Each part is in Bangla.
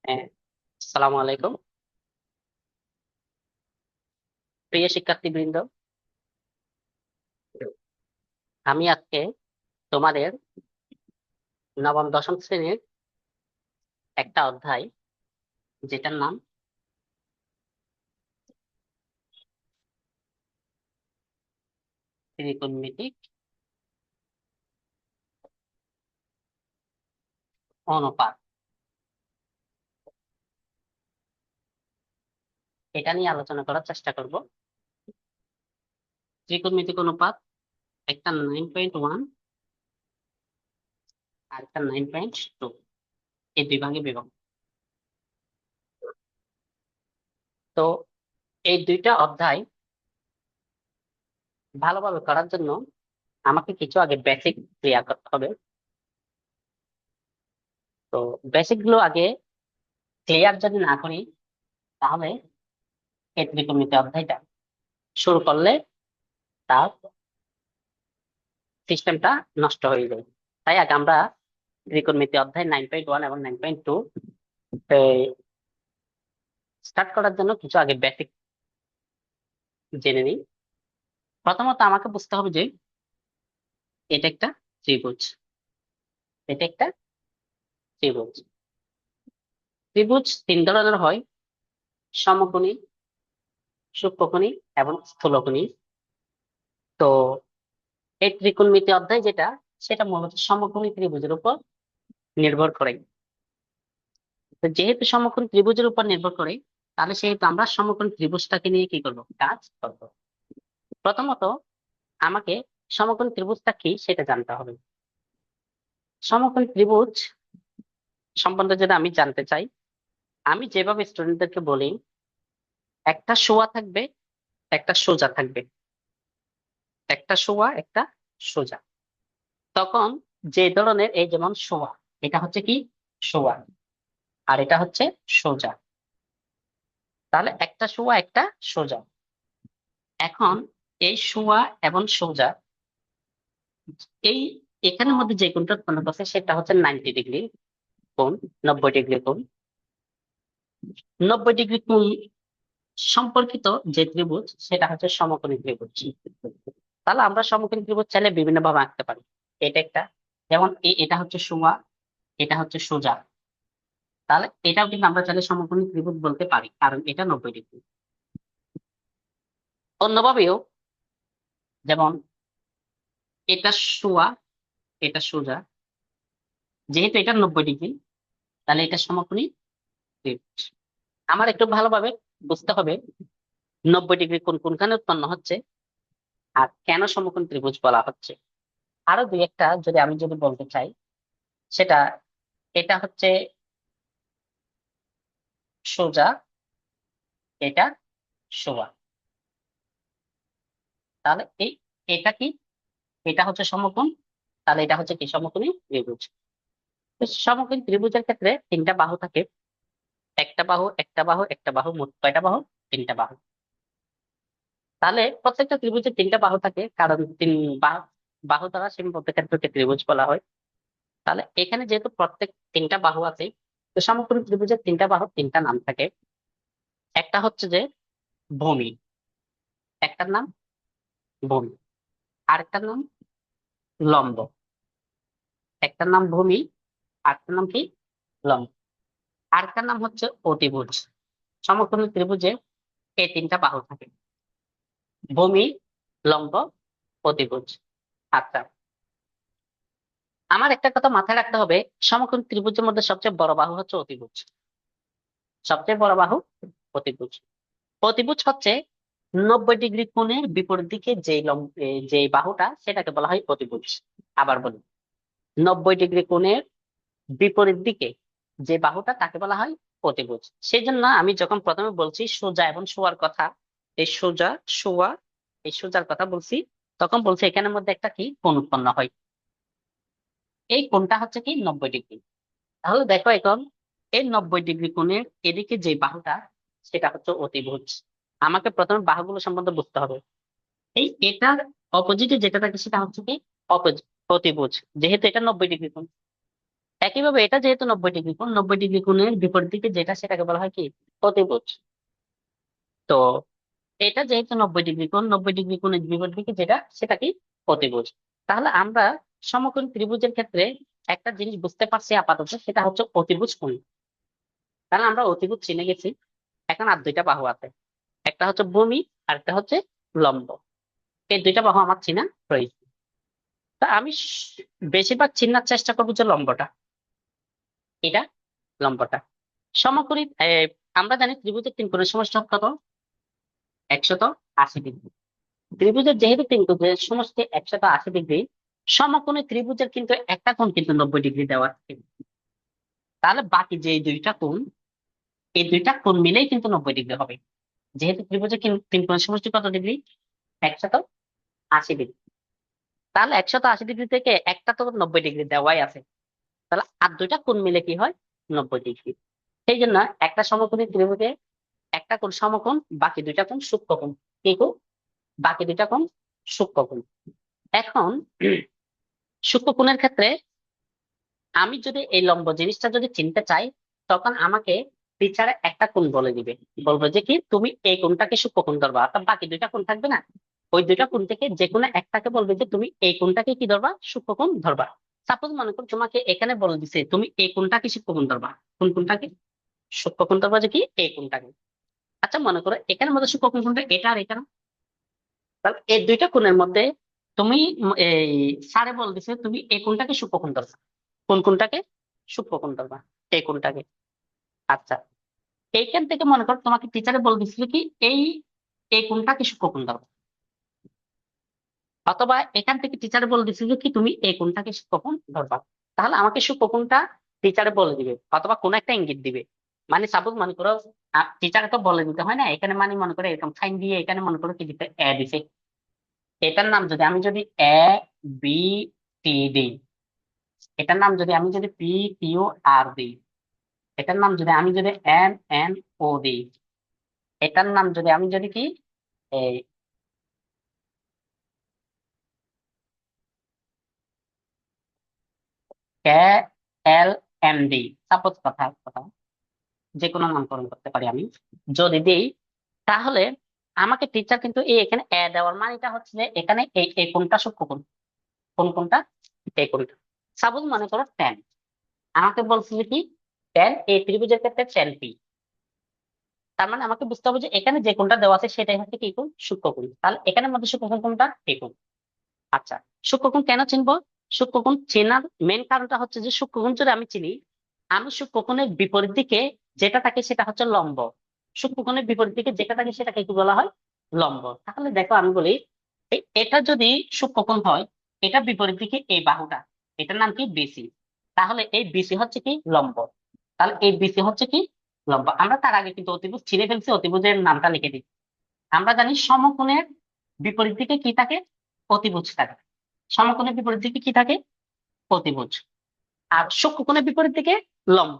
হ্যাঁ, আসসালামু আলাইকুম প্রিয় শিক্ষার্থীবৃন্দ। আমি আজকে তোমাদের নবম দশম শ্রেণীর একটা অধ্যায়, যেটার নাম ত্রিকোণমিতিক অনুপাত, এটা নিয়ে আলোচনা করার চেষ্টা করব। ত্রিকোণমিতিক অনুপাত একটা 9.1 আর একটা 9.2, এই দুই ভাগে বিভক্ত। তো এই দুইটা অধ্যায় ভালোভাবে করার জন্য আমাকে কিছু আগে বেসিক ক্লিয়ার করতে হবে। তো বেসিক গুলো আগে ক্লিয়ার যদি না করি, তাহলে এই ত্রিকোণমিতি অধ্যায়টা শুরু করলে তার সিস্টেমটা নষ্ট হয়ে যায়। তাই আগে আমরা ত্রিকোণমিতি অধ্যায় 9.1 এবং 9.2 স্টার্ট করার জন্য কিছু আগে বেসিক জেনে নিই। প্রথমত আমাকে বুঝতে হবে যে এটা একটা ত্রিভুজ। এটা একটা ত্রিভুজ। ত্রিভুজ তিন ধরনের হয়: সমকোণী, সূক্ষ্মকোণী এবং স্থূলকোণী। তো এই ত্রিকোণমিতি অধ্যায় যেটা, সেটা মূলত সমকোণী ত্রিভুজের উপর নির্ভর করে। তো যেহেতু সমকোণী ত্রিভুজের উপর নির্ভর করে, তাহলে সেহেতু আমরা সমকোণী ত্রিভুজটাকে নিয়ে কি করব, কাজ করব। প্রথমত আমাকে সমকোণী ত্রিভুজটা কি সেটা জানতে হবে। সমকোণী ত্রিভুজ সম্বন্ধে যদি আমি জানতে চাই, আমি যেভাবে স্টুডেন্টদেরকে বলি, একটা শোয়া থাকবে, একটা সোজা থাকবে, একটা শোয়া একটা সোজা। তখন যে ধরনের, এই যেমন শোয়া, এটা হচ্ছে কি শোয়া, আর এটা হচ্ছে সোজা। তাহলে একটা শোয়া একটা সোজা। এখন এই শোয়া এবং সোজা, এই এখানের মধ্যে যে কোণটা উৎপন্ন করছে সেটা হচ্ছে 90 ডিগ্রি কোণ, 90 ডিগ্রি কোণ। 90 ডিগ্রি কোণ সম্পর্কিত যে ত্রিভুজ, সেটা হচ্ছে সমকোণী ত্রিভুজ। তাহলে আমরা সমকোণী ত্রিভুজ চাইলে বিভিন্ন ভাবে আঁকতে পারি। এটা একটা, যেমন এটা হচ্ছে সোজা, এটা হচ্ছে সোজা। তাহলে এটাও কিন্তু আমরা চাইলে সমকোণী ত্রিভুজ বলতে পারি, কারণ এটা 90 ডিগ্রি। অন্যভাবেও, যেমন এটা সোজা, এটা সোজা, যেহেতু এটা 90 ডিগ্রি, তাহলে এটা সমকোণী ত্রিভুজ। আমার একটু ভালোভাবে বুঝতে হবে 90 ডিগ্রি কোণ কোনখানে উৎপন্ন হচ্ছে আর কেন সমকোণী ত্রিভুজ বলা হচ্ছে। আরো দুই একটা যদি বলতে চাই, সেটা, এটা হচ্ছে সোজা, এটা সোজা। তাহলে এটা কি, এটা হচ্ছে সমকোণ, তাহলে এটা হচ্ছে কি সমকোণী ত্রিভুজ। তো সমকোণী ত্রিভুজের ক্ষেত্রে তিনটা বাহু থাকে: একটা বাহু, একটা বাহু, একটা বাহু, মোট কয়টা বাহু, তিনটা বাহু। তাহলে প্রত্যেকটা ত্রিভুজের তিনটা বাহু থাকে, কারণ তিন বাহু, বাহু দ্বারা সীমাবদ্ধ ক্ষেত্রকে ত্রিভুজ বলা হয়। তাহলে এখানে যেহেতু প্রত্যেক তিনটা বাহু আছে, তো সমকোণী ত্রিভুজের তিনটা বাহু তিনটা নাম থাকে। একটা হচ্ছে যে ভূমি, একটার নাম ভূমি, আরেকটার নাম লম্ব। একটার নাম ভূমি, আরেকটার নাম কি, লম্ব। আরেকটার নাম হচ্ছে অতিভুজ। সমকোণী ত্রিভুজে এই তিনটা বাহু থাকে: ভূমি, লম্ব, অতিভুজ। আচ্ছা, আমার একটা কথা মাথায় রাখতে হবে, সমকোণী ত্রিভুজের মধ্যে সবচেয়ে বড় বাহু হচ্ছে অতিভুজ। সবচেয়ে বড় বাহু অতিভুজ। অতিভুজ হচ্ছে 90 ডিগ্রি কোণের বিপরীত দিকে যে বাহুটা, সেটাকে বলা হয় অতিভুজ। আবার বলি, 90 ডিগ্রি কোণের বিপরীত দিকে যে বাহুটা, তাকে বলা হয় অতিভুজ। সেই জন্য আমি যখন প্রথমে বলছি সোজা এবং শোয়ার কথা, এই সোজা, শোয়া, এই সোজার কথা বলছি, তখন বলছি এখানের মধ্যে একটা কি কোণ উৎপন্ন হয়। এই কোণটা হচ্ছে কি 90 ডিগ্রি। তাহলে দেখো এখন, এই 90 ডিগ্রি কোণের এদিকে যে বাহুটা, সেটা হচ্ছে অতিভুজ। আমাকে প্রথমে বাহুগুলো সম্বন্ধে বুঝতে হবে। এটার অপোজিটে যেটা থাকে সেটা হচ্ছে কি অতিভুজ, যেহেতু এটা 90 ডিগ্রি কোণ। একইভাবে এটা যেহেতু 90 ডিগ্রি কোণ, 90 ডিগ্রি কোণের বিপরীত দিকে যেটা সেটাকে বলা হয় কি অতিভুজ। তো এটা যেহেতু 90 ডিগ্রি কোণ, 90 ডিগ্রি কোণের বিপরীত দিকে যেটা সেটা কি অতিভুজ। তাহলে আমরা সমকোণী ত্রিভুজের ক্ষেত্রে একটা জিনিস বুঝতে পারছি আপাতত, সেটা হচ্ছে অতিভুজ কোণ। কারণ আমরা অতিভুজ চিনে গেছি। এখন আর দুইটা বাহু আছে, একটা হচ্ছে ভূমি আর একটা হচ্ছে লম্ব। এই দুইটা বাহু আমার চিনা রয়েছে। তা আমি বেশিরভাগ চিনার চেষ্টা করবো যে লম্বটা, এটা লম্বটা সমকোণী আমরা জানি ত্রিভুজের তিন কোণের সমষ্টি কত, 180 ডিগ্রি। ত্রিভুজের যেহেতু তিন কোণের সমষ্টি 180 ডিগ্রি, সমকোণী ত্রিভুজের কিন্তু একটা কোণ কিন্তু 90 ডিগ্রি দেওয়া আছে। তাহলে বাকি যে এই দুইটা কোণ, এই দুইটা কোণ মিলেই কিন্তু 90 ডিগ্রি হবে। যেহেতু ত্রিভুজের তিন কোণের সমষ্টি কত ডিগ্রি, 180 ডিগ্রি। তাহলে 180 ডিগ্রি থেকে একটা তো 90 ডিগ্রি দেওয়াই আছে। তাহলে আর দুইটা কোণ মিলে কি হয়, 90 ডিগ্রি। সেই জন্য একটা সমকোণী ত্রিভুজে একটা কোণ সমকোণ, বাকি দুইটা কোণ সূক্ষ্মকোণ। কি কোণ? বাকি দুইটা কোণ সূক্ষ্মকোণ। এখন সূক্ষ্মকোণের ক্ষেত্রে আমি যদি এই লম্ব জিনিসটা যদি চিনতে চাই, তখন আমাকে টিচার একটা কোণ বলে দিবে, বলবো যে কি তুমি এই কোণটাকে সূক্ষ্মকোণ ধরবা, অর্থাৎ বাকি দুইটা কোণ থাকবে না, ওই দুইটা কোণ থেকে যে কোনো একটাকে বলবে যে তুমি এই কোণটাকে কি ধরবা, সূক্ষ্মকোণ ধরবা। সাপোজ মনে করো তোমাকে এখানে বলে দিছে তুমি এই কোণটাকে সূক্ষ্মকোণ ধরবা। কোন কোণটাকে? সূক্ষ্মকোণ ধরবা, যে কি এই কোণটাকে। আচ্ছা মনে করো এখানে মধ্যে সূক্ষ্মকোণ কোণটা এটা আর এটা না। তাহলে এই দুইটা কোণের মধ্যে তুমি এই স্যারে বল দিছে তুমি এই কোণটাকে সূক্ষ্মকোণ ধরবা। কোন কোণটাকে সূক্ষ্মকোণ ধরবা? এই কোণটাকে। আচ্ছা, এইখান থেকে মনে করো তোমাকে টিচারে বলে দিছিল কি এই এই কোণটাকে সূক্ষ্মকোণ ধরবা, অথবা এখান থেকে টিচারে বলে দিছিল কি তুমি এই কোণটাকে সূক্ষ্মকোণ ধরবা। তাহলে আমাকে সূক্ষ্মকোণটা টিচারে বলে দিবে, অথবা কোন একটা ইঙ্গিত দিবে। মানে সাপোজ মনে করো টিচারে তো বলে দিতে হয় না, এখানে মানে মনে করো এরকম সাইন দিয়ে এখানে মনে করো কি দিতে এ দিছে। এটার নাম যদি আমি যদি এ বি টি দিই, এটার নাম যদি আমি যদি পি কিউ আর দিই, এটার নাম যদি আমি যদি এম এন ও দিই, এটার নাম যদি আমি যদি কি এই কে এল এম দিই, সাপোজ কথা কথা যে কোনো নামকরণ করতে পারি আমি যদি দিই, তাহলে আমাকে টিচার কিন্তু এই এখানে এ দেওয়ার মানেটা হচ্ছে যে এখানে এই এই কোনটা সূক্ষ্মকোণ। কোন কোনটা? এই কোনটা। সাপোজ মনে করো টেন, আমাকে বলছিল কি টেন এই ত্রিভুজের ক্ষেত্রে টেন পি। তার মানে আমাকে বুঝতে হবে যে এখানে যে কোনটা দেওয়া আছে সেটাই হচ্ছে কি কোণ, সূক্ষ্মকোণ। তাহলে এখানের মধ্যে সূক্ষ্মকোণ কোনটা, এই কোণ। আচ্ছা, সূক্ষ্মকোণ কেন চিনবো? সূক্ষ্মকোণ চেনার মেন কারণটা হচ্ছে যে সূক্ষ্মকোণ যদি আমি চিনি, আমি সূক্ষ্মকোণের বিপরীত দিকে যেটা থাকে সেটা হচ্ছে লম্ব। সূক্ষ্মকোণের বিপরীত দিকে যেটা থাকে সেটাকে কি বলা হয়, লম্ব। তাহলে দেখো আমি বলি এটা যদি সূক্ষ্মকোণ হয়, এটা বিপরীত দিকে এই বাহুটা, এটার নাম কি বিসি। তাহলে এই বিসি হচ্ছে কি লম্ব। তাহলে এই বিসি হচ্ছে কি লম্ব। আমরা তার আগে কিন্তু অতিভুজ চিনে ফেলছি, অতিভুজের নামটা লিখে দিই। আমরা জানি সমকোণের বিপরীত দিকে কি থাকে, অতিভুজ থাকে। সমকোণের বিপরীত দিকে কি থাকে, অতিভুজ। আর সূক্ষ্মকোণের বিপরীত দিকে লম্ব।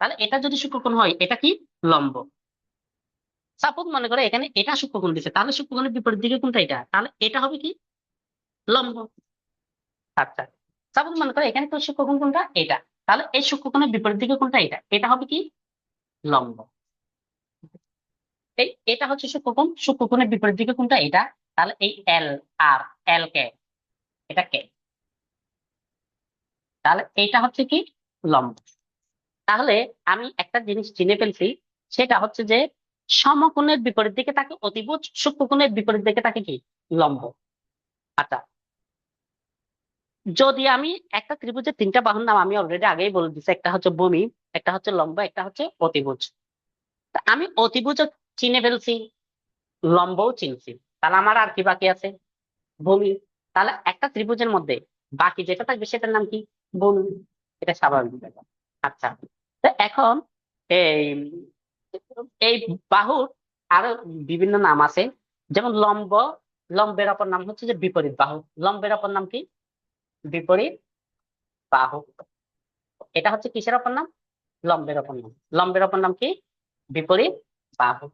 তাহলে এটা যদি সূক্ষ্মকোণ হয় এটা কি লম্ব। সাপোজ মনে করো এখানে এটা সূক্ষ্মকোণ দিচ্ছে, তাহলে সূক্ষ্মকোণের বিপরীত দিকে কোনটা, এটা, তাহলে এটা হবে কি লম্ব। আচ্ছা, সাপোজ মনে করো এখানে তো সূক্ষ্মকোণ কোনটা, এটা, তাহলে এই সূক্ষ্মকোণের বিপরীত দিকে কোনটা, এটা, এটা হবে কি লম্ব। এই এটা হচ্ছে সূক্ষ্মকোণ, সূক্ষ্মকোণের বিপরীত দিকে কোনটা, এটা। তাহলে এই এল আর এল কে, এটা কে, তাহলে এইটা হচ্ছে কি লম্ব। তাহলে আমি একটা জিনিস চিনে ফেলছি, সেটা হচ্ছে যে সমকোণের বিপরীত দিকে তাকে অতিভুজ, সূক্ষ্মকোণের বিপরীত দিকে তাকে কি লম্ব। আচ্ছা, যদি আমি একটা ত্রিভুজের তিনটা বাহুর নাম আমি অলরেডি আগেই বলে দিচ্ছি, একটা হচ্ছে ভূমি, একটা হচ্ছে লম্ব, একটা হচ্ছে অতিভুজ। তা আমি অতিভুজ চিনে ফেলছি, লম্বও চিনছি, তাহলে আমার আর কি বাকি আছে, ভূমি। তাহলে একটা ত্রিভুজের মধ্যে বাকি যেটা থাকবে সেটার নাম কি, ভূমি। এটা স্বাভাবিক ব্যাপার। আচ্ছা, তো এখন এই এই বাহুর আরো বিভিন্ন নাম আছে। যেমন লম্ব, লম্বের অপর নাম হচ্ছে যে বিপরীত বাহু। লম্বের অপর নাম কি, বিপরীত বাহু। এটা হচ্ছে কিসের অপর নাম, লম্বের অপর নাম। লম্বের অপর নাম কি, বিপরীত বাহু।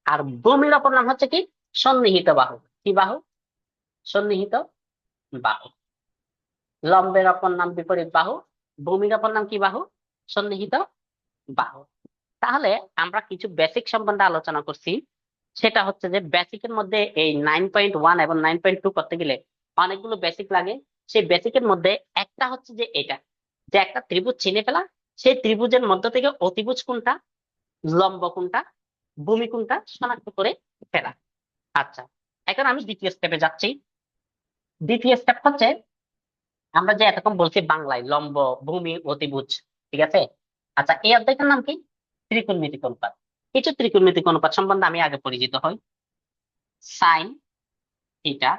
আর ভূমির অপর নাম হচ্ছে কি সন্নিহিত বাহু। কি বাহু, সন্নিহিত বাহু। লম্বের অপর নাম বিপরীত বাহু, ভূমির অপর নাম কি? বাহু। সন্নিহিত বাহু। তাহলে আমরা কিছু বেসিক সম্বন্ধে আলোচনা করছি। সেটা হচ্ছে যে বেসিকের মধ্যে এই 9.1 এবং 9.2 করতে গেলে অনেকগুলো বেসিক লাগে। সেই বেসিকের মধ্যে একটা হচ্ছে যে এটা, যে একটা ত্রিভুজ চিনে ফেলা, সেই ত্রিভুজের মধ্য থেকে অতিভুজ কোনটা, লম্ব কোনটা, ভূমি কোনটা শনাক্ত করে ফেলা। আচ্ছা, এখন আমি দ্বিতীয় স্টেপে যাচ্ছি। দ্বিতীয় স্টেপ হচ্ছে আমরা যে এতক্ষণ বলছি বাংলায় লম্ব, ভূমি, অতিভুজ, ঠিক আছে? আচ্ছা, এই অধ্যায়টার নাম কি? ত্রিকোণমিতিক অনুপাত। কিছু ত্রিকোণমিতিক অনুপাত সম্বন্ধে আমি আগে পরিচিত হই। Sine theta,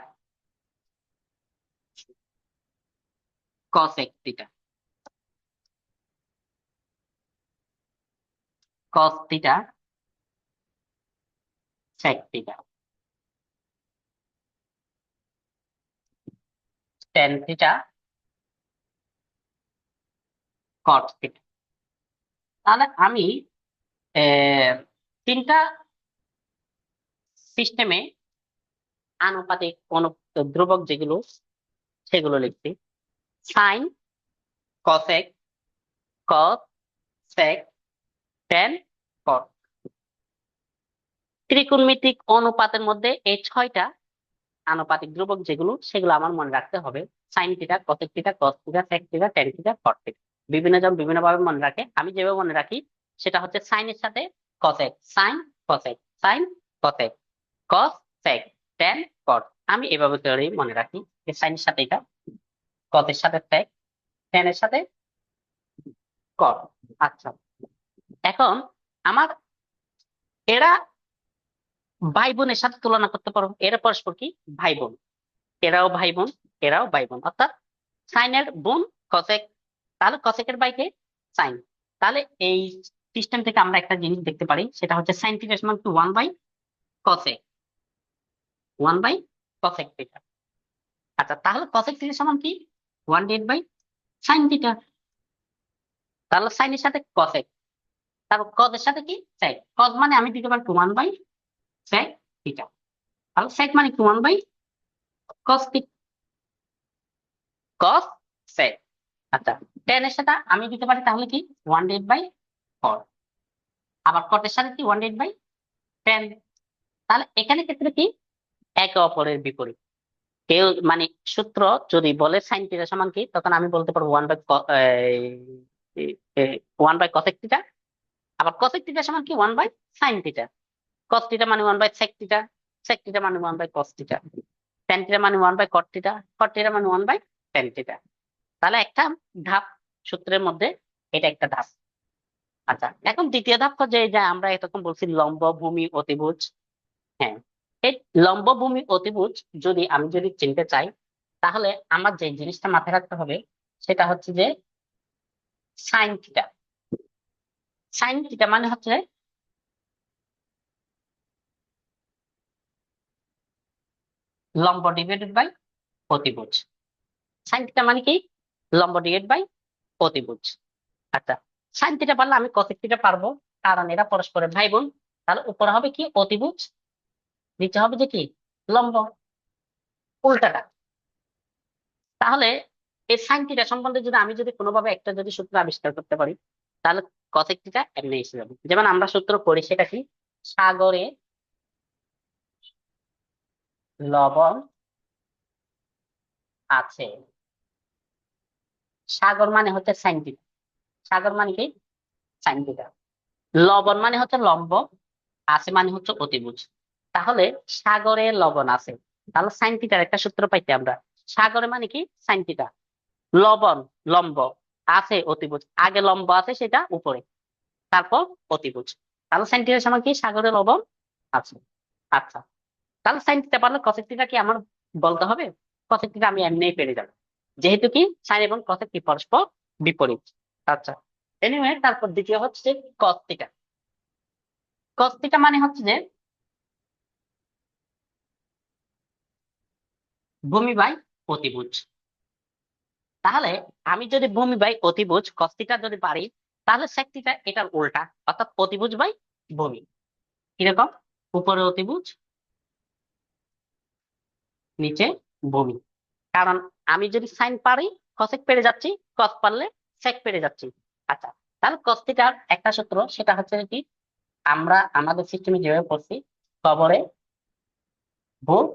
cosec theta, cos theta, sec theta, tan theta, cot theta. তাহলে আমি আহ, তিনটা সিস্টেমে আনুপাতিক ধ্রুবক যেগুলো, সেগুলো লিখছি। Sign, cosec, cos, sec, tan, কট। ত্রিকোণমিতিক অনুপাতের মধ্যে এই 6টা আনুপাতিক ধ্রুবক যেগুলো, সেগুলো আমার মনে রাখতে হবে। Sine theta, cosec theta, cos theta, sec theta, tan theta, cot theta. বিভিন্ন জন বিভিন্ন ভাবে মনে রাখে। আমি যেভাবে মনে রাখি সেটা হচ্ছে সাইনের সাথে cosec, sine cosec, sine cosec, cos sec, tan cot. আমি এভাবে করেই মনে রাখি যে সাইনের সাথে এটা, কসের সাথে সেক, টেনের সাথে কট। আচ্ছা, এখন আমার এরা ভাই বোনের সাথে তুলনা করতে পারো। এরা পরস্পর কি? ভাই বোন। এরাও ভাই বোন, এরাও ভাই বোন, অর্থাৎ সাইনের বোন কসেক। তাহলে কসেকের বাইকে সাইন। তাহলে এই সিস্টেম থেকে আমরা একটা জিনিস দেখতে পারি, সেটা হচ্ছে সাইন থিটা সমান কি? 1 by cosec, 1 by cosec theta. আচ্ছা, তাহলে কসেক থিটা সমান কি? 1/8 বাই সাইন থিটা। তাহলে সাইনের সাথে কসেক, তারপর কজের সাথে কি? সেক। কজ মানে আমি দিতে পারি 1 বাই সেক থিটা। তাহলে সেক মানে 1 বাই কস, কস সেক। আচ্ছা, টেন এর সাথে আমি দিতে পারি তাহলে কি? 1/8/4। আবার কটের সাথে কি? 1/8/10। তাহলে এখানে ক্ষেত্রে কি? একে অপরের বিপরীত। কেউ মানে সূত্র যদি বলে সাইন থিটা সমান কি, তখন আমি বলতে পারবো 1/কসেক থিটা। আবার কসেক থিটা সমান কি? 1/সাইন থিটা। কস থিটা মানে 1/সেক থিটা, সেক থিটা মানে 1/কস থিটা, টেন থিটা মানে 1/কট থিটা, কট থিটা মানে 1/টেন থিটা। তাহলে একটা ধাপ সূত্রের মধ্যে, এটা একটা ধাপ। আচ্ছা, এখন দ্বিতীয় ধাপ হচ্ছে যে আমরা এতক্ষণ বলছি লম্ব, ভূমি, অতিভুজ। হ্যাঁ, এই লম্ব, ভূমি, অতিভুজ যদি চিনতে চাই, তাহলে আমার যে জিনিসটা মাথায় রাখতে হবে সেটা হচ্ছে যে সাইন থিটা। সাইন থিটা মানে হচ্ছে লম্ব ডিভাইডেড বাই অতিভুজ। সাইন থিটা মানে কি? লম্ব ডিভাইড বাই অতিভুজ। আচ্ছা, সাইন থিটা পারলে আমি কসেক থিটা পারবো, কারণ এরা পরস্পরের ভাই বোন। তাহলে উপরে হবে কি? অতিভুজ, নিচে হবে যে কি? লম্ব। উল্টাটা। তাহলে এই সাইন থিটা সম্বন্ধে যদি কোনোভাবে একটা সূত্র আবিষ্কার করতে পারি, তাহলে কসেক থিটা এমনি এসে যাবে। যেমন আমরা সূত্র করি, সেটা কি? সাগরে লবণ আছে। সাগর মানে হচ্ছে সাইন থিটা। সাগর মানে কি? Sine theta. লবণ মানে হচ্ছে লম্ব, আছে মানে হচ্ছে অতিভুজ। তাহলে সাগরে লবণ আছে, তাহলে সাইন থিটার একটা সূত্র পাইতে আমরা। সাগরে মানে কি? Sine theta. লবণ, লম্ব, আছে অতিভুজ, আগে লম্ব আছে সেটা উপরে, তারপর অতিভুজ। তাহলে সাইন থিটার সমান কি? সাগরে লবণ আছে। আচ্ছা, তাহলে সাইন থিটা পারলে কসেক থিটা কি আমার বলতে হবে? কসেক থিটা আমি এমনিই পেরে যাবো, যেহেতু কি সাইন এবং কসেক কি পরস্পর বিপরীত। আচ্ছা, এনিওয়ে, তারপর দ্বিতীয় হচ্ছে কস থিটা। কস থিটা মানে হচ্ছে যে ভূমি বাই অতিভুজ। তাহলে আমি যদি ভূমি বাই অতিভুজ কস থিটা যদি পারি, তাহলে sec থিটা এটার উল্টা, অর্থাৎ অতিভুজ বাই ভূমি। কিরকম? উপরে অতিভুজ, নিচে ভূমি। কারণ আমি যদি সাইন পারি, কসেক পেরে যাচ্ছি, কস পারলে সেক পেরে যাচ্ছি। আচ্ছা, তাহলে cos থিটার একটা সূত্র, সেটা হচ্ছে কি আমরা আমাদের সিস্টেমে যেভাবে পড়ছি, কবরে ভূত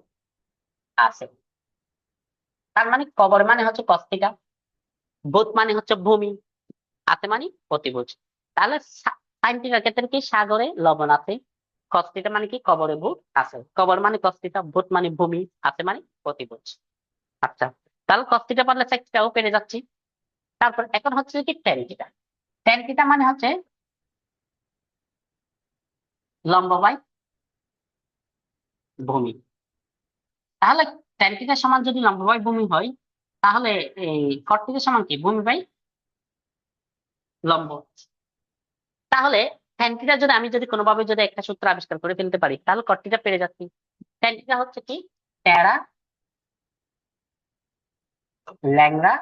আছে। তার মানে কবর মানে হচ্ছে cos থিটা, ভূত মানে হচ্ছে ভূমি, আছে মানে প্রতিভুজ। তাহলে সাইন থিটার ক্ষেত্রে কি সাগরে লবণ আছে, cos থিটা মানে কি কবরে ভূত আছে, কবর মানে cos থিটা, ভূত মানে ভূমি, আছে মানে প্রতিভুজ। আচ্ছা, তাহলে cos থিটা পারলে sec থিটাও পেরে যাচ্ছি। তারপর এখন হচ্ছে কি tan থিটা। tan থিটা মানে হচ্ছে লম্ব বাই ভূমি। তাহলে tan থিটা সমান যদি লম্ব বাই ভূমি হয়, তাহলে এই cot থিটা সমান কি ভূমি বাই লম্ব। তাহলে tan থিটা যদি আমি যদি কোনোভাবে যদি একটা সূত্র আবিষ্কার করে ফেলতে পারি, তাহলে cot থিটা পেরে যাচ্ছি। tan থিটা হচ্ছে কি টেরা ল্যাংড়া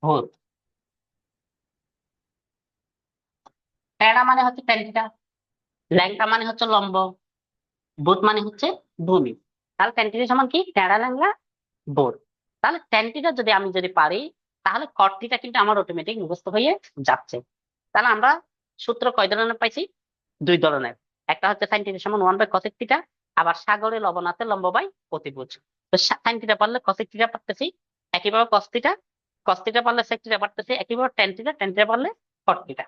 ভূত। টেরা মানে হচ্ছে tan থিটা, ল্যাংড়া মানে হচ্ছে লম্ব, ভূত মানে হচ্ছে ভূমি। তাহলে tan থিটা সমান কি টেরা ল্যাংড়া ভূত। তাহলে tan থিটা যদি আমি যদি পারি, তাহলে cot থিটা কিন্তু আমার অটোমেটিক মুখস্থ হয়ে যাচ্ছে। তাহলে আমরা সূত্র কয় ধরনের পাইছি? দুই ধরনের। একটা হচ্ছে সাইন থিটা সমান 1/cosec থিটা, আবার সাগরে লবণ আছে লম্ব বাই প্রতিভুজ। তো সাইন থিটা পারলে cosec থিটা পারতেছি, একইভাবে cos থিটা পারলে sec থিটা পারতেছি, একইভাবে tan থিটা পারলে cot থিটা।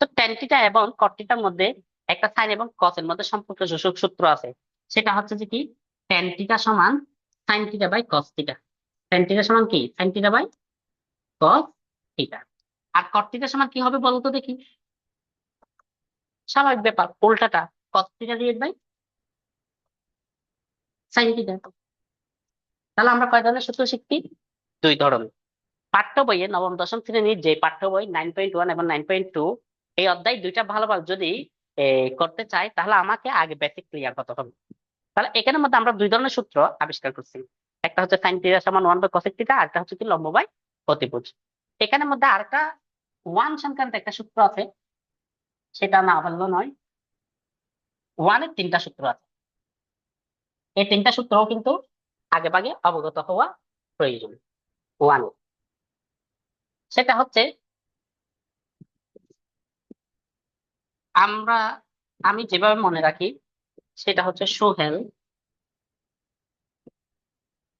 তো tan থিটা এবং cot থিটার মধ্যে একটা সাইন এবং cos এর মধ্যে সম্পর্ক সূত্র আছে, সেটা হচ্ছে যে কি tan থিটা সমান sine theta by cos theta. tan theta সমান কি sine theta by cos theta. আর cot থিটা সমান কি হবে বলতো দেখি? স্বাভাবিক ব্যাপার, উল্টাটা, cos theta divide by sine theta. তাহলে আমরা কয় ধরনের সূত্র শিখছি? দুই ধরনের। পাঠ্য বইয়ে নবম দশম শ্রেণীর যে পাঠ্য বই 9.1 এবং 9.2, এই অধ্যায় দুইটা ভালোভাবে যদি করতে চাই, তাহলে আমাকে আগে বেসিক ক্লিয়ার করতে হবে। তাহলে এখানের মধ্যে আমরা দুই ধরনের সূত্র আবিষ্কার করছি, একটা হচ্ছে সাইন থিটা সমান 1/cosec থিটা, আর একটা হচ্ছে কি লম্ব বাই প্রতিভুজ। এখানের মধ্যে আরেকটা ওয়ান সংক্রান্ত একটা সূত্র আছে, সেটা না বললেও নয়। ওয়ানের তিনটা সূত্র আছে, এই তিনটা সূত্রও কিন্তু আগে ভাগে অবগত হওয়া প্রয়োজন। ওয়ান, সেটা হচ্ছে আমরা আমি যেভাবে মনে রাখি, সেটা হচ্ছে সোহেল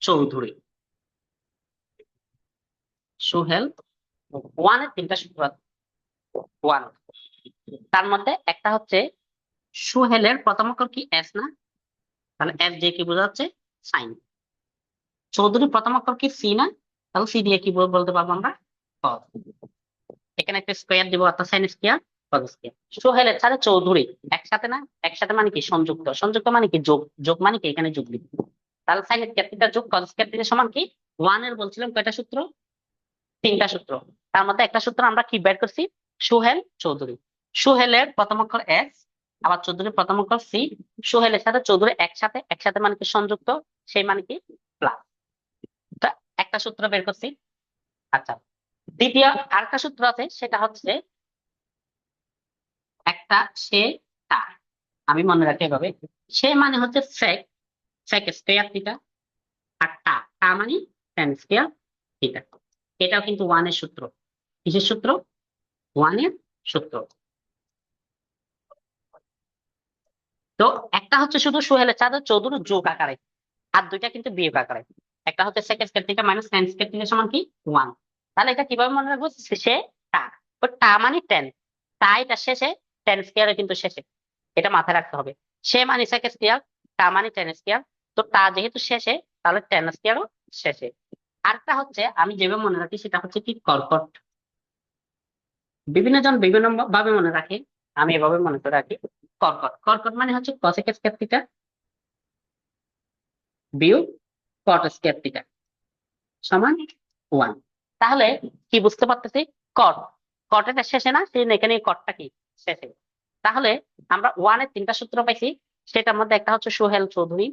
চৌধুরী। সোহেল ওয়ানের তিনটা সূত্র আছে। ওয়ান, তার মধ্যে একটা হচ্ছে সোহেলের প্রথম অক্ষর কি এস না, তাহলে এস দিয়ে কি বোঝাচ্ছে সাইন। চৌধুরী প্রথম অক্ষর কি সি না, তাহলে সি দিয়ে কি বলতে পারবো আমরা cos। এখানে একটা স্কোয়ার দিব, অর্থাৎ সাইন স্কোয়ার cos স্কোয়ার। সোহেলের সাথে চৌধুরী একসাথে না, একসাথে মানে কি সংযুক্ত, সংযুক্ত মানে কি যোগ, যোগ মানে কি এখানে যোগ দিব। তাহলে সাইন স্কোয়ার থিটা যোগ cos স্কোয়ার থিটা সমান কি ওয়ানের বলছিলাম কয়টা সূত্র? তিনটা সূত্র। তার মধ্যে একটা সূত্র আমরা কি বের করছি, সোহেল চৌধুরী। সোহেলের প্রথম অক্ষর এস, আবার চৌধুরীর প্রথম অক্ষর সি। সোহেলের সাথে চৌধুরী একসাথে, একসাথে মানে কি সংযুক্ত, সেই মানে কি প্লাস। একটা সূত্র বের করছি। আচ্ছা, দ্বিতীয় আরেকটা সূত্র আছে, সেটা হচ্ছে একটা সে তা, আমি মনে রাখি এভাবে, সে মানে হচ্ছে সেক, সেক স্কোয়ার থিটা, আর তা, তা মানে ট্যান স্কোয়ার থিটা। এটাও কিন্তু ওয়ানের সূত্র। কিসের সূত্র? ওয়ানের সূত্র। তো একটা হচ্ছে শুধু সোহেলের চাঁদের চৌধুরী যোগ আকারে, আর দুইটা কিন্তু বিয়োগ আকারে। একটা হচ্ছে sec square theta minus tan square theta সমান কি ওয়ান। তাহলে এটা কিভাবে মনে রাখবো? সে তা, ও তা মানে টেন, তা এটা শেষে, টেন স্কয়ারে কিন্তু শেষে, এটা মাথায় রাখতে হবে। সে মানে সেক স্কয়ার, তা মানে টেন স্কয়ার, তো তা যেহেতু শেষে, তাহলে টেন স্কয়ারও শেষে। আরেকটা হচ্ছে আমি যেভাবে মনে রাখি, সেটা হচ্ছে কি কর্কট। বিভিন্ন জন বিভিন্ন ভাবে মনে রাখে, আমি এভাবে মনে করে রাখি। কর্কট, কর্কট মানে হচ্ছে কসেক স্কয়ার থিটা বিয়োগ কট স্কয়ার থিটা সমান ওয়ান। তাহলে কি বুঝতে পারতেছি? কট, কটের শেষে না, সেই জন্য এখানে কটটা কি শেষে। তাহলে আমরা ওয়ানের তিনটা সূত্র পাইছি, সেটার মধ্যে একটা হচ্ছে সোহেল চৌধুরী,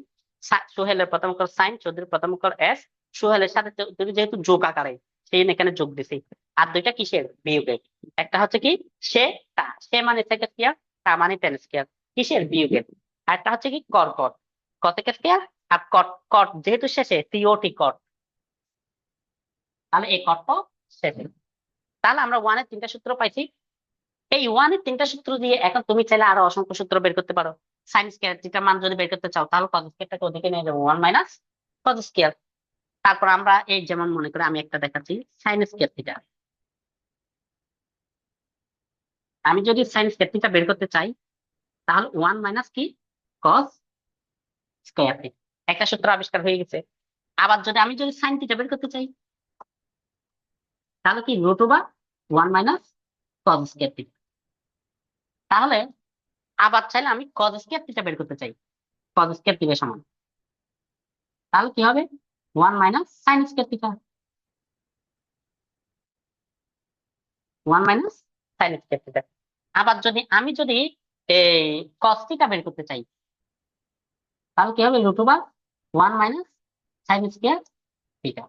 সোহেলের প্রথম অক্ষর সাইন, চৌধুরীর প্রথম অক্ষর এস। সোহেলের সাথে চৌধুরী যেহেতু যোগ আকারে, সেই জন্য এখানে যোগ দিছি। আর দুইটা কিসের বিয়োগের, একটা হচ্ছে কি সে তা, সে মানে সেকেন্ড স্কেয়ার, তা মানে টেন স্কেয়ার, কিসের বিয়োগের। আর একটা হচ্ছে কি কর্কট, কত স্কেয়ার, আর কট, কট যেহেতু শেষে সিওটি কট। তাহলে এই কত 7। তাহলে আমরা ওয়ানের 3টা সূত্র পাইছি। এই ওয়ানের 3টা সূত্র দিয়ে এখন তুমি চাইলে আরো অসংখ্য সূত্র বের করতে পারো। সাইন স্কয়ার থিটার মান যদি বের করতে চাও তাহলে কজ স্কয়ারটাকে ওদিকে নিয়ে যাবো, 1 মাইনাস কজ স্কয়ার। তারপর আমরা এই যেমন মনে করে আমি একটা দেখাচ্ছি, সাইন স্কয়ার থিটা। আমি যদি সাইন স্কয়ার থিটা বের করতে চাই তাহলে 1 মাইনাস কি কজ স্কয়ার থিটা, একটা সূত্র আবিষ্কার হয়ে গেছে। আবার আমি যদি সাইন থিটা বের করতে চাই তাহলে কি root over 1 minus cos square theta. তাহলে আবার চাইলে আমি কজ স্কয়ার থিটা বের করতে চাই, কজ স্কয়ার থিটা সমান, তাহলে কি হবে 1 minus sine square theta, 1 minus sine square theta. আবার আমি যদি এই কস থিটা বের করতে চাই তাহলে কি হবে root over 1 minus sine square theta.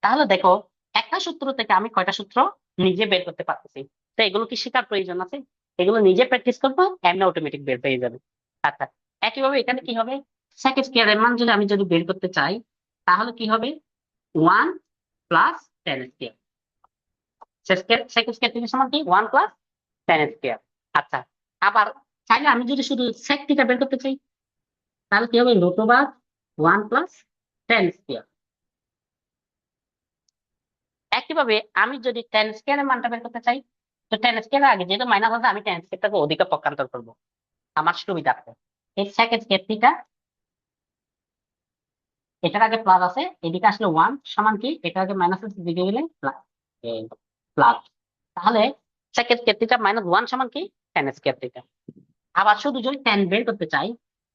তাহলে দেখো একটা সূত্র থেকে আমি কয়টা সূত্র নিজে বের করতে পারতেছি। তো এগুলো কি শেখার প্রয়োজন আছে? এগুলো নিজে প্র্যাকটিস করবো, এমনি অটোমেটিক বের পেয়ে যাবে। আচ্ছা, একইভাবে এখানে কি হবে, সেক স্কয়ার এর মান যদি আমি বের করতে চাই তাহলে কি হবে 1 plus tan square. Sec square theta সমান কি 1 প্লাস টেন স্কয়ার। আচ্ছা, আবার চাইলে আমি যদি শুধু সেক থিটা বের করতে চাই তাহলে কি হবে root over 1 plus tan square. একইভাবে আমি যদি টেন স্কয়ার এর মানটা বের করতে চাই, তো টেন স্কয়ার আগে যেহেতু মাইনাস আছে আমি টেন স্কয়ারটাকে ওদিকে পক্ষান্তর করবো আমার সুবিধার্থে। এই সেক স্কয়ার থিটা, এটার আগে প্লাস আছে, এদিকে আসলে 1 সমান কি এটা আগে মাইনাস আছে, দিকে গেলে প্লাস প্লাস। তাহলে সেক স্কয়ার থিটা মাইনাস 1 সমান কি টেন স্কয়ার থিটা। আবার শুধু যদি টেন বের করতে চাই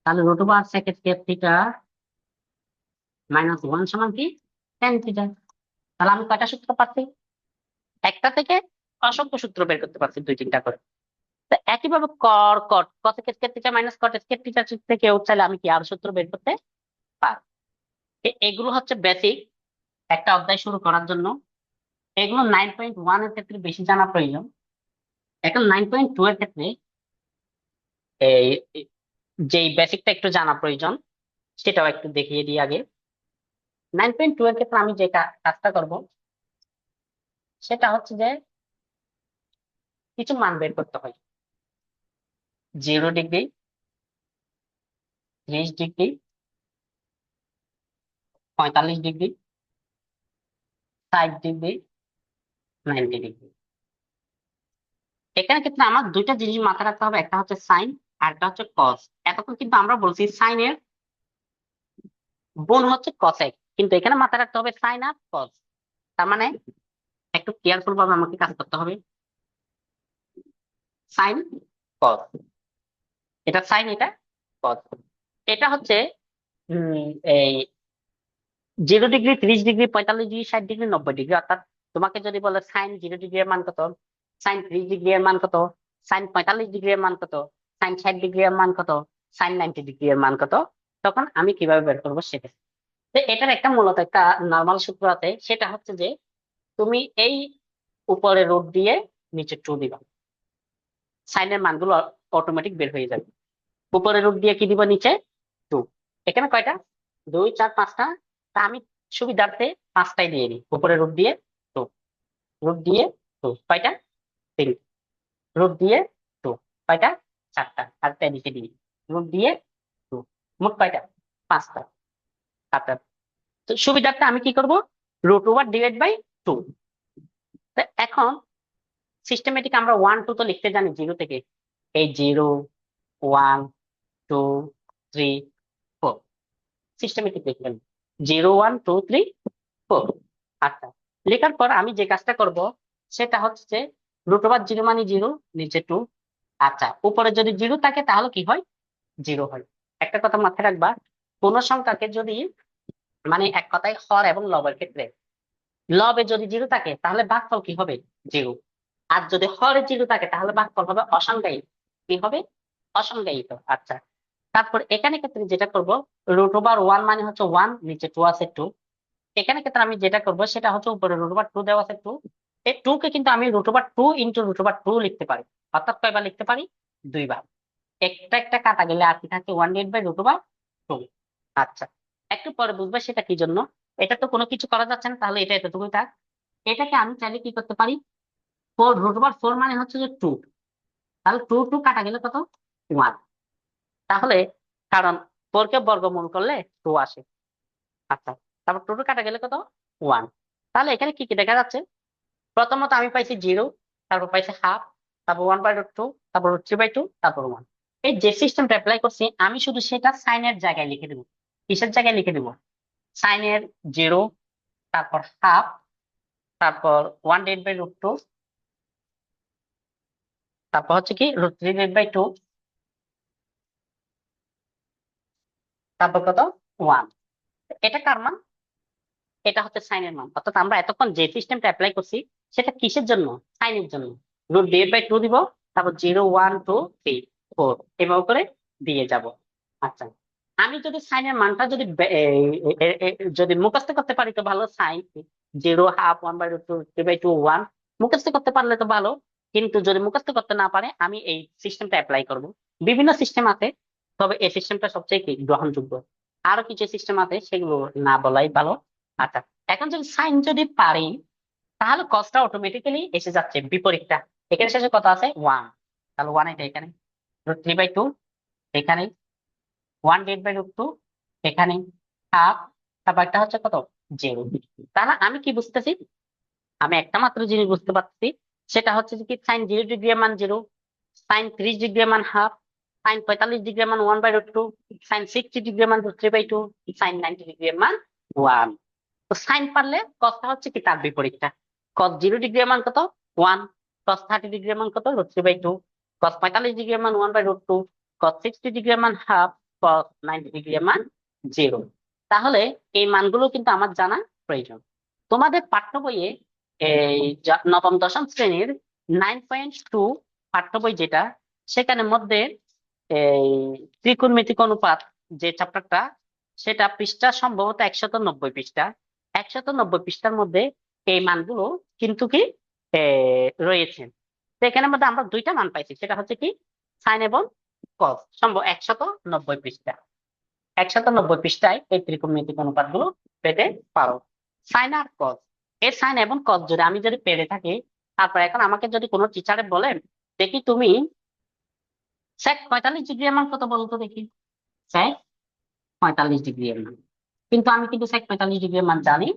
তাহলে root over sec square theta minus 1 সমান কি টেন থিটা। তাহলে আমি কয়টা সূত্র পাচ্ছি, একটা থেকে অসংখ্য সূত্র বের করতে পারছি 2-3টা করে। তো একইভাবে কর cot cot square theta minus cot square theta থেকে চাইলে আমি কি আরো সূত্র বের করতে পারি। এগুলো হচ্ছে বেসিক একটা অধ্যায় শুরু করার জন্য। এগুলো 9.1 এর ক্ষেত্রে বেশি জানা প্রয়োজন। এখন 9.2 এর ক্ষেত্রে এই যেই বেসিকটা একটু জানা প্রয়োজন সেটাও একটু দেখিয়ে দিই আগে। 9.2 এর ক্ষেত্রে আমি যে কাজটা করব সেটা হচ্ছে যে কিছু মান বের করতে হয়। 0 degree, 30 degree, 45 degree, 60 degree, 90 degree. এখানে ক্ষেত্রে আমার দুইটা জিনিস মাথায় রাখতে হবে, একটা হচ্ছে সাইন আর একটা হচ্ছে কস। এতক্ষণ কিন্তু আমরা বলছি সাইনের বোন হচ্ছে কসেক, কিন্তু এখানে মাথায় রাখতে হবে সাইন আর কস। তার মানে একটু কেয়ারফুল ভাবে আমাকে কাজ করতে হবে। সাইন কস, এটা সাইন এটা কস। এটা হচ্ছে এই 0 degree, 30 degree, 45 degree, 60 degree, 90 degree. অর্থাৎ তোমাকে যদি বলে সাইন 0 ডিগ্রি এর মান কত, সাইন 30 ডিগ্রি এর মান কত, সাইন 45 ডিগ্রি এর মান কত, সাইন 60 ডিগ্রি এর মান কত, সাইন 90 ডিগ্রি এর মান কত, তখন আমি কিভাবে বের করবো সেটা। তো এটার একটা মূলত একটা নর্মাল সূত্র আছে, সেটা হচ্ছে যে তুমি এই উপরে রুট দিয়ে নিচে টু দিবা, সাইনের মানগুলো অটোমেটিক বের হয়ে যাবে। উপরে রুট দিয়ে কি দিব, নিচে টু। এখানে কয়টা, 2, 4, 5টা। তা আমি সুবিধার্থে 5টাই দিয়ে দিই। উপরে রুট দিয়ে টু, রুট দিয়ে টু, কয়টা, 3, রুট দিয়ে টু, কয়টা, 4টা, আর তাই নিচে দিই রুট দিয়ে টু, মোট কয়টা, 5টা। আচ্ছা, তো সুবিধার্থে আমি কি করব, root over divide by two. এখন সিস্টেমেটিক আমরা 1, 2 তো লিখতে জানি 0 থেকে, এই 0, 1, 2, 3, 4 সিস্টেমেটিক লিখবেন, 0, 1, 2, 3, 4। আচ্ছা, লেখার পর আমি যে কাজটা করব সেটা হচ্ছে যে রুট ওভার 0 মানে 0, নিচে টু। আচ্ছা, উপরে যদি 0 থাকে তাহলে কি হয়, 0 হয়। একটা কথা মাথায় রাখবা, কোন সংখ্যাকে যদি মানে এক কথায় হর এবং লবের ক্ষেত্রে, লবে যদি 0 থাকে তাহলে ভাগফল কি হবে, 0। আর যদি হরে 0 থাকে তাহলে ভাগফল হবে অসংজ্ঞায়িত। কি হবে, অসংজ্ঞায়িত। আচ্ছা, তারপর এখানে ক্ষেত্রে যেটা করব, রুট ওভার 1 মানে হচ্ছে 1, নিচে 2 আছে 2। এখানে ক্ষেত্রে আমি যেটা করব সেটা হচ্ছে উপরে রুট ওভার 2 দেওয়া আছে 2, এই 2 কে কিন্তু আমি root over 2 into root over 2 লিখতে পারি। অর্থাৎ কয়বার লিখতে পারি, 2বার। একটা একটা কাটা গেলে আর কি থাকে, 1/√2। আচ্ছা, একটু পরে বুঝবে সেটা কি জন্য। এটা তো কোনো কিছু করা যাচ্ছে না, তাহলে এটা এতটুকুই থাক। এটাকে আমি চাইলে কি করতে পারি, 4 √4 মানে হচ্ছে যে 2, তাহলে 2 কাটা গেলে কত, 1। তাহলে কারণ 4 কে বর্গমূল করলে 2 আসে। আচ্ছা, তারপর 2 কাটা গেলে কত, 1। তাহলে এখানে কি কি দেখা যাচ্ছে, প্রথমত আমি পাইছি 0, তারপর পাইছি হাফ, তারপর 1/√2, তারপর √3/2, তারপর 1। এই যে সিস্টেমটা অ্যাপ্লাই করছি আমি শুধু সেটা সাইনের জায়গায় লিখে দেবো। কিসের জায়গায় লিখে দেবো, সাইনের 0, তারপর হাফ, তারপর 1/√2, তারপর হচ্ছে কি √3/2, তারপর কত, 1। এটা কার মান, এটা হচ্ছে সাইনের মান। অর্থাৎ আমরা এতক্ষণ যে সিস্টেমটা অ্যাপ্লাই করছি সেটা কিসের জন্য, সাইনের জন্য। √2 দিব, তারপর 0 1 2 3 4 এভাবে করে দিয়ে যাব। আচ্ছা, আমি যদি সাইনের মানটা যদি যদি মুখস্থ করতে পারি তো ভালো, সাইন 0 হাফ 1/√2 3/2 1 মুখস্থ করতে পারলে তো ভালো। কিন্তু যদি মুখস্থ করতে না পারে আমি এই সিস্টেমটা অ্যাপ্লাই করব। বিভিন্ন সিস্টেম আছে, তবে এই সিস্টেমটা সবচেয়ে কি গ্রহণযোগ্য। আরো কিছু সিস্টেম আছে সেগুলো না বলাই ভালো। আচ্ছা, এখন যদি সাইন যদি পারি তাহলে কসটা অটোমেটিক্যালি এসে যাচ্ছে বিপরীতটা। এখানে শেষে কত আছে, 1, তাহলে 1 এটা এখানে, √3/2 এখানে, 1/√2 এখানে, হাফ, তারপর একটা হচ্ছে কত, 0। তাহলে আমি কি বুঝতেছি, আমি একটা মাত্র জিনিস বুঝতে পারছি, সেটা হচ্ছে যে কি সাইন 0 ডিগ্রি এর মান 0, সাইন 30 ডিগ্রি এর মান হাফ, সাইন 45 ডিগ্রি এর মান 1/√2, সাইন 60 ডিগ্রি এর মান √3/2, সাইন 90 ডিগ্রি এর মান 1। তো সাইন পারলে কসটা হচ্ছে কি তার বিপরীতটা। কস 0 ডিগ্রি এর মান কত, 1, কস 30 ডিগ্রি এর মান কত, √3/2, কস 45 ডিগ্রি এর মান 1/√2, কস 60 ডিগ্রি এর মান হাফ, কস 90 ডিগ্রি এর মান 0। তাহলে এই মানগুলো কিন্তু আমার জানা প্রয়োজন। তোমাদের পাঠ্য বইয়ে এই নবম দশম শ্রেণীর 9.2 পাঠ্য বই যেটা, সেখানে মধ্যে এই ত্রিকোণমিতিক অনুপাত যে চ্যাপ্টারটা, সেটা পৃষ্ঠা সম্ভবত 190 পৃষ্ঠা। 190 পৃষ্ঠার মধ্যে এই মানগুলো কিন্তু কি রয়েছে। তো এখানের মধ্যে আমরা দুইটা মান পাইছি, সেটা হচ্ছে কি সাইন এবং কস, সম্ভব 190 পৃষ্ঠা। 190 পৃষ্ঠায় এই ত্রিকোণমিতিক অনুপাত গুলো পেতে পারো। সাইন আর কস, এর সাইন এবং কস যদি আমি যদি পেরে থাকি, তারপর এখন আমাকে যদি কোনো টিচারে বলেন দেখি তুমি স্যার 45 ডিগ্রি এর মান কত বলতো দেখি, স্যার 45 ডিগ্রি এর মান, কিন্তু আমি কিন্তু sec 45 ডিগ্রি এর মান জানি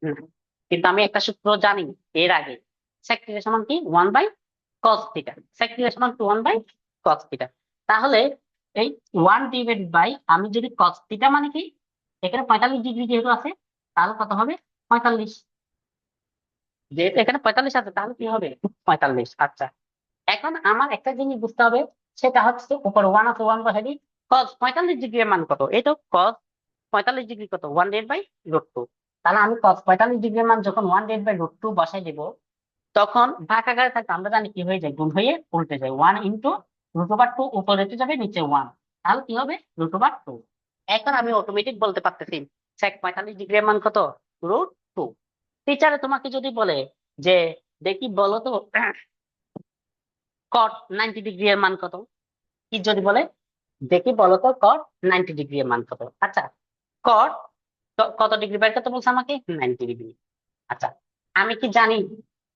না। কিন্তু আমি একটা সূত্র জানি এর আগে, sec থিটা সমান কি 1/cos θ, sec থিটা সমান 1/cos θ। তাহলে এই 1 আমি যদি cos θ মানে কি, এখানে 45 ডিগ্রি যেহেতু আছে তাহলে কত হবে, 45। যেহেতু এখানে 45 আছে তাহলে কি হবে, 45। আচ্ছা, এখন আমার একটা জিনিস বুঝতে হবে, সেটা হচ্ছে উপর 1 আছে 1 বসাই দিই, cos 45 ডিগ্রি এর মান কত, এই তো cos 45 ডিগ্রি কত, 1/√2। তাহলে আমি cos 45 ডিগ্রি এর মান যখন 1/√2 বসাই দেবো, তখন ভাগ আকারে থাকে, আমরা জানি কি হয়ে যায়, গুণ হয়ে উল্টে যায়, 1 × √2 উপরে উঠে যাবে, নিচে 1, তাহলে কি হবে, √2। এখন আমি অটোমেটিক বলতে পারতেছি sec 45 ডিগ্রি এর মান কত, √2। টিচারে তোমাকে যদি বলে যে দেখি বলো তো cot 90 ডিগ্রি এর মান কত, কি যদি বলে দেখি বলো তো cot 90 ডিগ্রি এর মান কত। আচ্ছা, cot কত ডিগ্রি বের করতে বলছে আমাকে, 90 ডিগ্রি। আচ্ছা, আমি কি জানি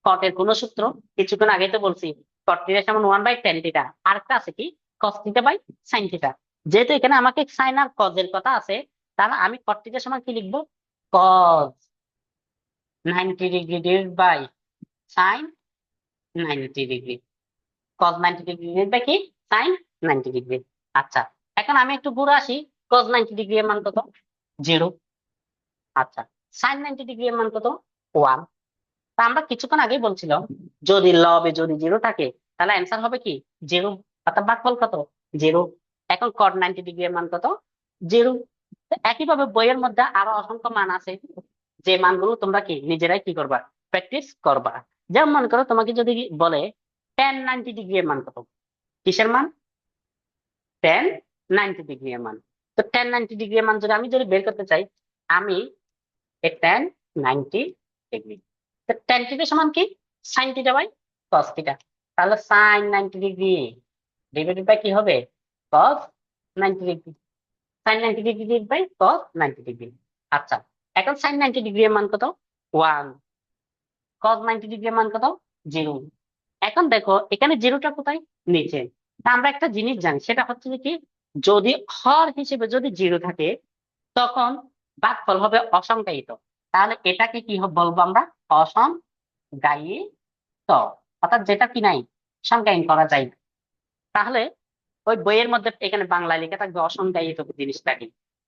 cot এর কোন সূত্র, কিছুক্ষণ আগে তো বলছি cot থিটা সমান 1/tan θ, আর একটা আছে কি cos θ/sin θ। যেহেতু এখানে আমাকে সাইন আর cos এর কথা আছে, তাহলে আমি cot θ সমান কি লিখবো, cos 90 degree divide by sine 90 degree, cos 90 degree divide by কি সাইন 90 ডিগ্রি। আচ্ছা, এখন আমি একটু ঘুরে আসি, cos 90 ডিগ্রি এর মান কত, 0। আচ্ছা, সাইন 90 ডিগ্রি এর মান কত, 1। তা আমরা কিছুক্ষণ আগেই বলছিলাম যদি লবে যদি 0 থাকে তাহলে অ্যান্সার হবে কি 0, অর্থাৎ ভাগফল কত, 0। এখন cot 90 ডিগ্রি এর মান কত, 0। একইভাবে বইয়ের মধ্যে আরো অসংখ্য মান আছে, যে মানগুলো তোমরা কি নিজেরাই কি করবা, প্র্যাকটিস করবা। যেমন মনে করো তোমাকে যদি বলে tan 90 ডিগ্রি এর মান কত, কিসের মান, tan 90 ডিগ্রি এর মান। তো tan 90 ডিগ্রি এর মান যদি আমি যদি বের করতে চাই, আমি tan 90 ডিগ্রি, তো tan থিটা সমান কি sin θ/cos θ। তাহলে sin 90 ডিগ্রি ডিভাইডেড বাই কি হবে, cos 90 degree, sin 90 degree divide by cos 90 degree. আচ্ছা, এখন sin 90 ডিগ্রি এর মান কত, 1। কজ 90 ডিগ্রি মান কত? 0। এখন দেখো এখানে জিরোটা কোথায়? নিচে। তা আমরা একটা জিনিস জানি, সেটা হচ্ছে যে কি, যদি হর হিসেবে যদি 0 থাকে তখন ভাগফল হবে অসংজ্ঞায়িত। তাহলে এটাকে কি বলবো আমরা? অসংজ্ঞায়িত। অর্থাৎ যেটা কি নাই, সংজ্ঞায়ন করা যায় না। তাহলে ওই বইয়ের মধ্যে এখানে বাংলায় লেখা থাকবে অসংজ্ঞায়িত জিনিসটা কি।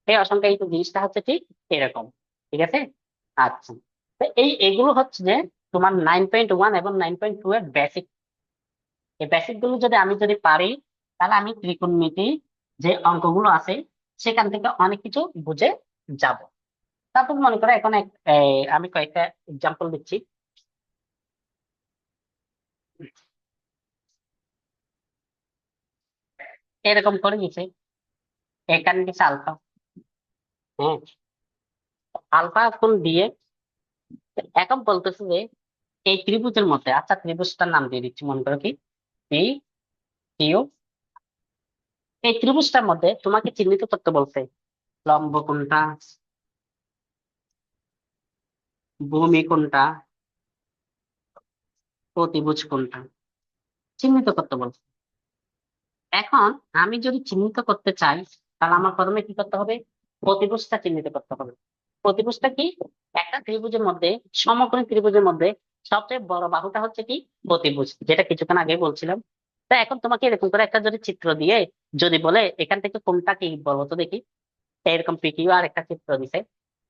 এই অসংজ্ঞায়িত জিনিসটা হচ্ছে ঠিক এরকম। ঠিক আছে। আচ্ছা, তো এগুলো হচ্ছে যে তোমার 9.1 এবং 9.2 এর বেসিক। এই বেসিক গুলো যদি আমি পারি, তাহলে আমি ত্রিকোণমিতি যে অঙ্কগুলো আছে সেখান থেকে অনেক কিছু বুঝে যাব। তারপর মনে করো এখন আমি কয়েকটা এক্সাম্পল দিচ্ছি। এরকম করে দিচ্ছে, এখানে দিচ্ছে আলফা। হ্যাঁ, আলফা কোণ দিয়ে এখন বলতেছে যে এই ত্রিভুজের মধ্যে, আচ্ছা ত্রিভুজটার নাম দিয়ে দিচ্ছি, মনে করো কি পি কিউ। এই ত্রিভুজটার মধ্যে তোমাকে চিহ্নিত করতে বলছে লম্ব কোণটা, ভূমি কোণটা, প্রতিভুজ কোণটা চিহ্নিত করতে বলছে। এখন আমি যদি চিহ্নিত করতে চাই, তাহলে আমার প্রথমে কি করতে হবে? প্রতিভুজটা চিহ্নিত করতে হবে। প্রতিভুজটা কি? একটা ত্রিভুজের মধ্যে, সমকোণী ত্রিভুজের মধ্যে সবচেয়ে বড় বাহুটা হচ্ছে কি? প্রতিভুজ, যেটা কিছুক্ষণ আগে বলছিলাম। তা এখন তোমাকে এরকম করে একটা যদি চিত্র দিয়ে যদি বলে এখান থেকে কোনটা কি বলো তো দেখি, এরকম পিকিউ আর একটা চিত্র দিছে।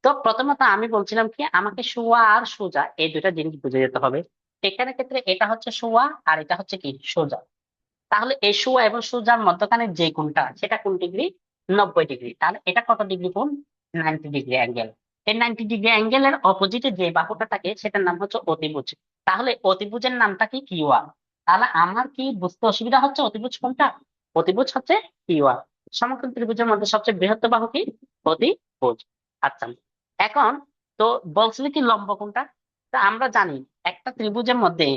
তো প্রথমত আমি বলছিলাম কি, আমাকে সোয়া আর সোজা এই দুইটা জিনিস বুঝে যেতে হবে। এখানে ক্ষেত্রে এটা হচ্ছে সোয়া আর এটা হচ্ছে কি সোজা। তাহলে এই সোয়া এবং সোজার মধ্যখানে যে কোণটা, সেটা কোন ডিগ্রি? 90 ডিগ্রি। তাহলে এটা কত ডিগ্রি কোণ? 90 ডিগ্রি অ্যাঙ্গেল। এই 90 ডিগ্রি অ্যাঙ্গেলের অপোজিটে যে বাহুটা থাকে সেটার নাম হচ্ছে অতিভুজ। তাহলে অতিভুজের নামটা কি? কিউআর। তাহলে আমার কি বুঝতে অসুবিধা হচ্ছে অতিভুজ কোনটা? অতিভুজ হচ্ছে কিউআর। সমকোণ ত্রিভুজের মধ্যে সবচেয়ে বৃহত্তর বাহু কি? অতিভুজ। আচ্ছা, এখন তো বলছিলে কি লম্ব কোনটা? তা আমরা জানি একটা ত্রিভুজের মধ্যে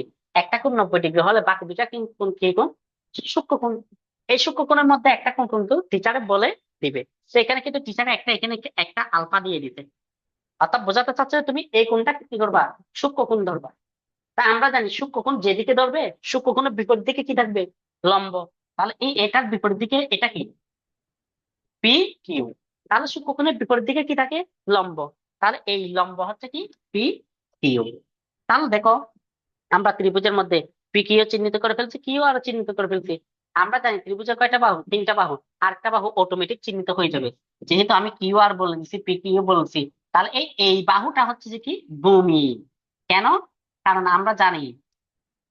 একটা কোণ 90 ডিগ্রি হলে বাকি দুটা কোণ কি কোণ? সূক্ষ্মকোণ। এই সূক্ষ্মকোণের মধ্যে একটা কোণ কিন্তু টিচারে বলে দিবে। তো এখানে কিন্তু টিচারে এখানে একটা আলফা দিয়ে দিতে, অর্থাৎ বোঝাতে চাচ্ছে যে তুমি এই কোণটা কি করবা? সূক্ষ্মকোণ ধরবা। তা আমরা জানি সূক্ষ্মকোণ যেদিকে ধরবে সূক্ষ্মকোণের বিপরীত দিকে কি থাকবে? লম্ব। তাহলে এটার বিপরীত দিকে এটা কি? P Q. তাহলে সূক্ষ্মকোণের বিপরীত দিকে কি থাকে? লম্ব। তাহলে এই লম্ব হচ্ছে কি? P Q. তাহলে দেখো আমরা ত্রিভুজের মধ্যে পি কিউ চিহ্নিত করে ফেলছি, কিউ আর চিহ্নিত করে ফেলছি। আমরা জানি ত্রিভুজের কয়টা বাহু? তিনটা বাহু। আরেকটা বাহু অটোমেটিক চিহ্নিত হয়ে যাবে, যেহেতু আমি কিউ আর বলে দিচ্ছি, পি কিউ বলছি। তাহলে এই এই বাহুটা হচ্ছে যে কি? ভূমি। কেন? কারণ আমরা জানি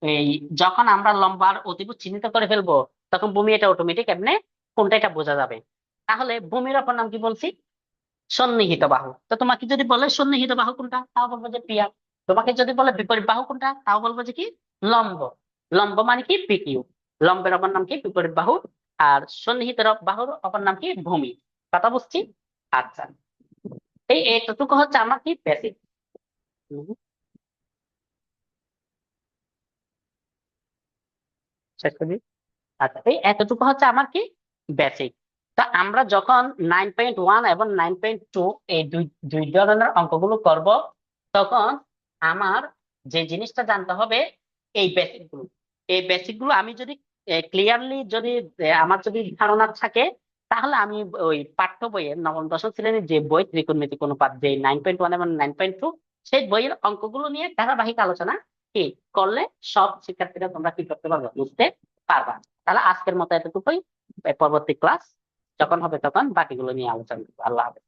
এই যখন আমরা লম্বার অতিভুজ চিহ্নিত করে ফেলবো তখন ভূমি এটা অটোমেটিক এমনি কোনটা এটা বোঝা যাবে। তাহলে ভূমির অপর নাম কি বলছি? সন্নিহিত বাহু। তো তোমাকে যদি বলে সন্নিহিত বাহু কোনটা, তাও বলবো যে পিয়া। তোমাকে যদি বলে বিপরীত বাহু কোনটা, তাও বলবো যে কি? লম্ব। লম্ব মানে কি? পিকিউ। লম্বের অপর নাম কি? বিপরীত বাহু। আর সন্নিহিত বাহুর অপর নাম কি? ভূমি। কথা বুঝছি? আচ্ছা, এই এতটুকু হচ্ছে আমার কি বেসিক। শেষ করি। আচ্ছা, এই এতটুকু হচ্ছে আমার কি বেসিক। তা আমরা যখন 9.1 এবং 9.2 এই দুই দুই ধরনের অঙ্কগুলো করব, তখন আমার যে জিনিসটা জানতে হবে এই বেসিক গুলো। এই বেসিক গুলো আমি যদি ক্লিয়ারলি যদি আমার যদি ধারণা থাকে, তাহলে আমি ওই পাঠ্য বইয়ের নবম দশম শ্রেণীর যে বই ত্রিকোণমিতিক অনুপাত, যে 9.1 এবং 9.2, সেই বইয়ের অঙ্কগুলো নিয়ে ধারাবাহিক আলোচনা কি করলে সব শিক্ষার্থীরা তোমরা কি করতে পারবে? বুঝতে পারবা। তাহলে আজকের মতো এতটুকুই। পরবর্তী ক্লাস যখন হবে তখন বাকিগুলো নিয়ে আলোচনা করবো। আল্লাহ হাফেজ।